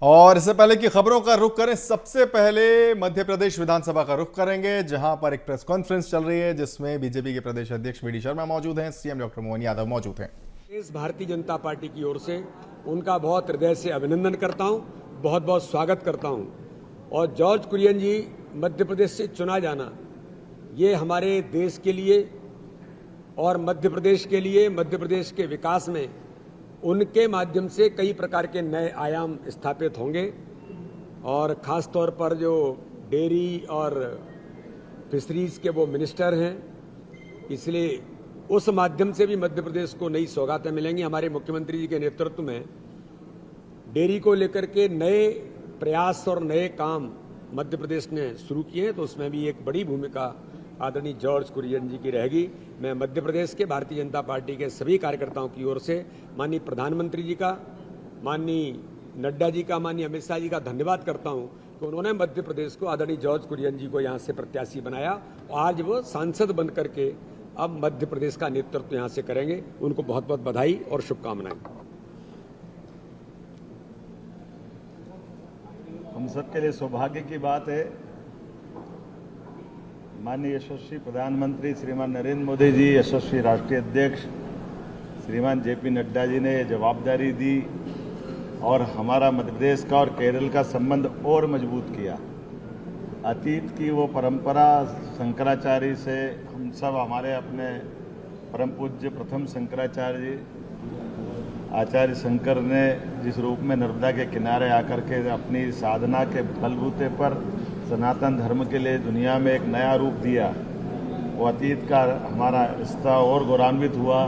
और इससे पहले की खबरों का रुख करें, सबसे पहले मध्य प्रदेश विधानसभा का रुख करेंगे, जहां पर एक प्रेस कॉन्फ्रेंस चल रही है जिसमें बीजेपी के प्रदेश अध्यक्ष वी डी शर्मा मौजूद हैं, सीएम डॉक्टर मोहन यादव मौजूद हैं। इस भारतीय जनता पार्टी की ओर से उनका बहुत हृदय से अभिनंदन करता हूं, बहुत बहुत स्वागत करता हूं। और जॉर्ज कुरियन जी मध्य प्रदेश से चुना जाना ये हमारे देश के लिए और मध्य प्रदेश के लिए, मध्य प्रदेश के विकास में उनके माध्यम से कई प्रकार के नए आयाम स्थापित होंगे। और ख़ास तौर पर जो डेयरी और फिशरीज के वो मिनिस्टर हैं, इसलिए उस माध्यम से भी मध्य प्रदेश को नई सौगातें मिलेंगी। हमारे मुख्यमंत्री जी के नेतृत्व में डेयरी को लेकर के नए प्रयास और नए काम मध्य प्रदेश ने शुरू किए हैं, तो उसमें भी एक बड़ी भूमिका आदरणीय जॉर्ज कुरियन जी की रहेगी। मैं मध्य प्रदेश के भारतीय जनता पार्टी के सभी कार्यकर्ताओं की ओर से माननीय प्रधानमंत्री जी का, माननीय नड्डा जी का, माननीय अमित शाह जी का धन्यवाद करता हूं कि उन्होंने मध्य प्रदेश को आदरणीय जॉर्ज कुरियन जी को यहां से प्रत्याशी बनाया और आज वो सांसद बन करके अब मध्य प्रदेश का नेतृत्व यहां से करेंगे। उनको बहुत बहुत बधाई और शुभकामनाएं। हम सबके लिए सौभाग्य की बात है, माननीय यशस्वी प्रधानमंत्री श्रीमान नरेंद्र मोदी जी, यशस्वी राष्ट्रीय अध्यक्ष श्रीमान जेपी नड्डा जी ने जवाबदारी दी और हमारा मध्य प्रदेश का और केरल का संबंध और मजबूत किया। अतीत की वो परंपरा शंकराचार्य से हम सब, हमारे अपने परम पूज्य प्रथम शंकराचार्य जी आचार्य शंकर ने जिस रूप में नर्मदा के किनारे आकर के अपनी साधना के बलबूते पर सनातन धर्म के लिए दुनिया में एक नया रूप दिया, वो अतीत का हमारा रिश्ता और गौरवान्वित हुआ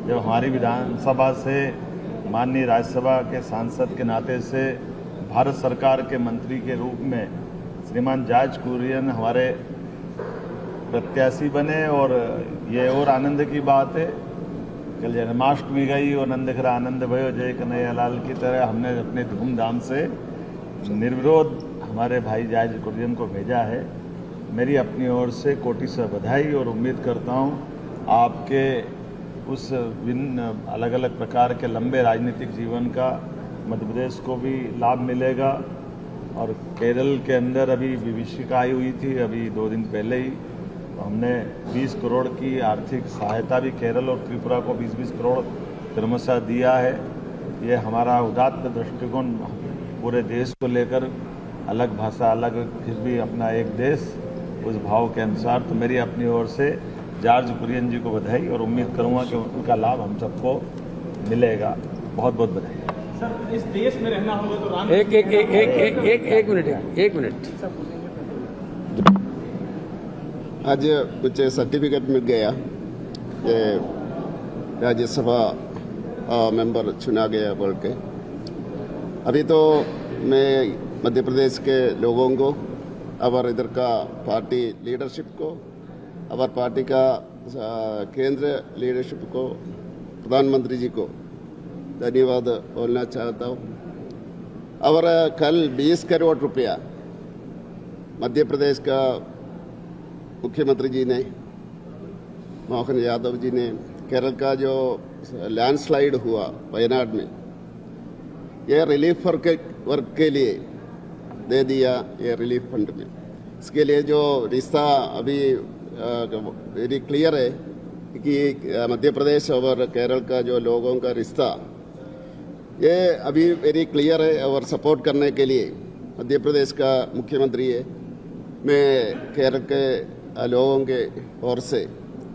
जब हमारी विधानसभा से, माननीय राज्यसभा के सांसद के नाते से भारत सरकार के मंत्री के रूप में श्रीमान जॉर्ज कुरियन हमारे प्रत्याशी बने। और ये और आनंद की बात है, कल जन्माष्टमी गई और नंदघरा आनंद भयो जय कन्हैया लाल की तरह हमने अपने धूमधाम से निर्विरोध हमारे भाई जॉर्ज कुरियन को भेजा है। मेरी अपनी ओर से कोटि से बधाई और उम्मीद करता हूँ आपके उस भिन्न अलग अलग प्रकार के लंबे राजनीतिक जीवन का मध्य प्रदेश को भी लाभ मिलेगा। और केरल के अंदर अभी विभीषिका आई हुई थी, अभी 2 दिन पहले ही हमने 20 करोड़ की आर्थिक सहायता भी केरल और त्रिपुरा को 20-20 करोड़ क्रमशः दिया है। ये हमारा उदात्त दृष्टिकोण पूरे देश को लेकर, अलग भाषा अलग फिर भी अपना एक देश, उस भाव के अनुसार। तो मेरी अपनी ओर से जॉर्ज कुरियन जी को बधाई और उम्मीद करूंगा कि उनका लाभ हम सबको मिलेगा। बहुत बहुत बधाई। सर, इस देश में रहना होगा तो राम एक मिनट आज मुझे सर्टिफिकेट मिल गया कि राज्यसभा मेंबर चुना गया बोल के। अभी तो मैं मध्य प्रदेश के लोगों को और इधर का पार्टी लीडरशिप को और पार्टी का केंद्र लीडरशिप को, प्रधानमंत्री जी को धन्यवाद बोलना चाहता हूँ। और कल 20 करोड़ रुपया मध्य प्रदेश का मुख्यमंत्री जी ने, मोहन यादव जी ने, केरल का जो लैंडस्लाइड हुआ वायनाड में, यह रिलीफ वर्क के लिए दे दिया, ये रिलीफ फंड में। इसके लिए जो रिश्ता अभी वेरी क्लियर है कि मध्य प्रदेश और केरल का जो लोगों का रिश्ता, ये अभी वेरी क्लियर है। और सपोर्ट करने के लिए मध्य प्रदेश का मुख्यमंत्री है, मैं केरल के लोगों के ओर से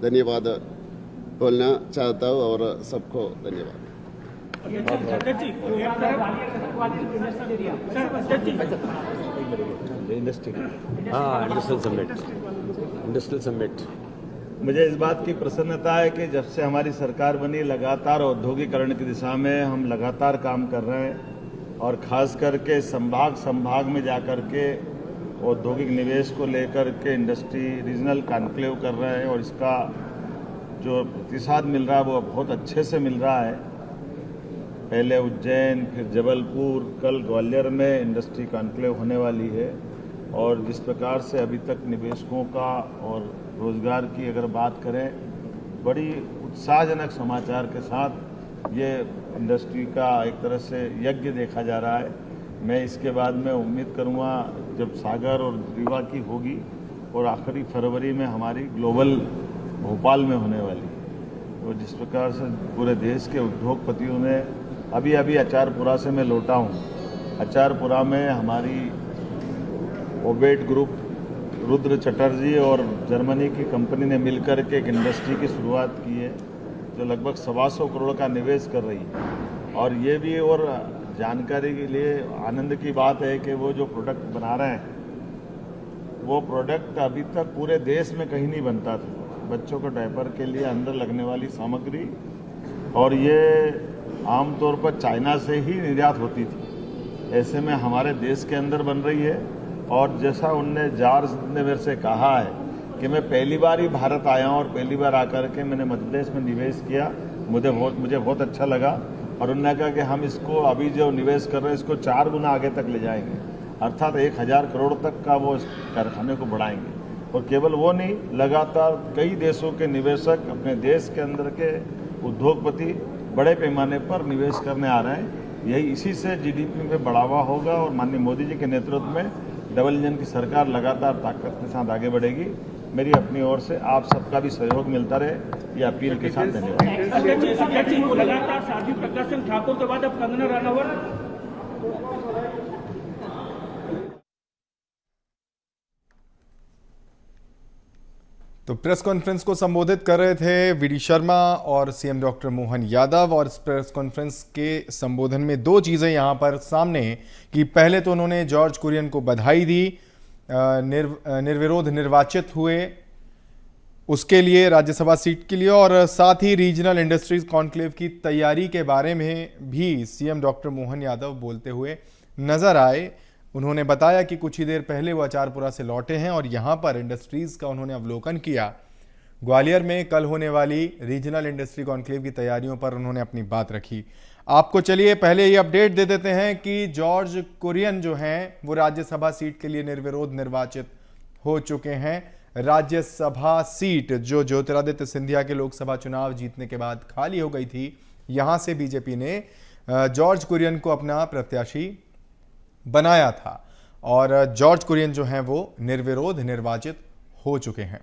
धन्यवाद बोलना चाहता हूँ और सबको धन्यवाद। Industrial summit. मुझे इस बात की प्रसन्नता है कि जब से हमारी सरकार बनी, लगातार औद्योगिकरण की दिशा में हम लगातार काम कर रहे हैं और खास करके संभाग में जाकर के औद्योगिक निवेश को लेकर के इंडस्ट्री रीजनल कॉन्क्लेव कर रहे हैं और इसका जो प्रतिसाद मिल रहा है वो बहुत अच्छे से मिल रहा है। पहले उज्जैन, फिर जबलपुर, कल ग्वालियर में इंडस्ट्री कॉन्क्लेव होने वाली है। और जिस प्रकार से अभी तक निवेशकों का और रोजगार की अगर बात करें, बड़ी उत्साहजनक समाचार के साथ ये इंडस्ट्री का एक तरह से यज्ञ देखा जा रहा है। मैं इसके बाद में उम्मीद करूँगा जब सागर और रीवा की होगी और आखिरी फरवरी में हमारी ग्लोबल भोपाल में होने वाली, तो जिस प्रकार से पूरे देश के उद्योगपतियों ने अभी अचारपुरा से मैं लौटा हूँ। अचारपुरा में हमारी ओबेट ग्रुप, रुद्र चटर्जी और जर्मनी की कंपनी ने मिलकर के एक इंडस्ट्री की शुरुआत की है जो लगभग 125 करोड़ का निवेश कर रही है। और ये भी और जानकारी के लिए आनंद की बात है कि वो जो प्रोडक्ट बना रहे हैं वो प्रोडक्ट अभी तक पूरे देश में कहीं नहीं बनता था। बच्चों को डायपर के लिए अंदर लगने वाली सामग्री, और ये आमतौर पर चाइना से ही निर्यात होती थी, ऐसे में हमारे देश के अंदर बन रही है। और जैसा उनने जॉर्ज ने मेरे से कहा है कि मैं पहली बार ही भारत आया हूँ और पहली बार आकर के मैंने मध्य प्रदेश में निवेश किया, मुझे बहुत अच्छा लगा। और उन्होंने कहा कि हम इसको अभी जो निवेश कर रहे हैं इसको 4 गुना आगे तक ले जाएंगे, अर्थात 1000 करोड़ तक का वो कारखाने को बढ़ाएंगे। और केवल वो नहीं, लगातार कई देशों के निवेशक अपने देश के अंदर के उद्योगपति बड़े पैमाने पर निवेश करने आ रहे हैं। यही इसी से जीडीपी में बढ़ावा होगा और माननीय मोदी जी के नेतृत्व में डबल इंजन की सरकार लगातार ताकत के साथ आगे बढ़ेगी। मेरी अपनी ओर से आप सबका भी सहयोग मिलता रहे, ये अपील के साथ धन्यवाद। अध्यक्ष जी को लगातार साध्वी प्रज्ञा सिंह ठाकुर के बाद अब कंगना रनावत। तो प्रेस कॉन्फ्रेंस को संबोधित कर रहे थे वीडी शर्मा और सीएम डॉक्टर मोहन यादव। और इस प्रेस कॉन्फ्रेंस के संबोधन में 2 चीज़ें यहां पर सामने कि पहले तो उन्होंने जॉर्ज कुरियन को बधाई दी, निर्विरोध निर्वाचित हुए उसके लिए, राज्यसभा सीट के लिए, और साथ ही रीजनल इंडस्ट्रीज कॉन्क्लेव की तैयारी के बारे में भी सीएम डॉक्टर मोहन यादव बोलते हुए नजर आए। उन्होंने बताया कि कुछ ही देर पहले वो अचारपुरा से लौटे हैं और यहां पर इंडस्ट्रीज का उन्होंने अवलोकन किया। ग्वालियर में कल होने वाली रीजनल इंडस्ट्री कॉन्क्लेव की तैयारियों पर उन्होंने अपनी बात रखी। आपको चलिए पहले ये अपडेट दे देते हैं कि जॉर्ज कुरियन जो हैं वो राज्यसभा सीट के लिए निर्विरोध निर्वाचित हो चुके हैं। राज्यसभा सीट जो ज्योतिरादित्य सिंधिया के लोकसभा चुनाव जीतने के बाद खाली हो गई थी, यहां से बीजेपी ने जॉर्ज कुरियन को अपना प्रत्याशी बनाया था और जॉर्ज कुरियन जो हैं वो निर्विरोध निर्वाचित हो चुके हैं।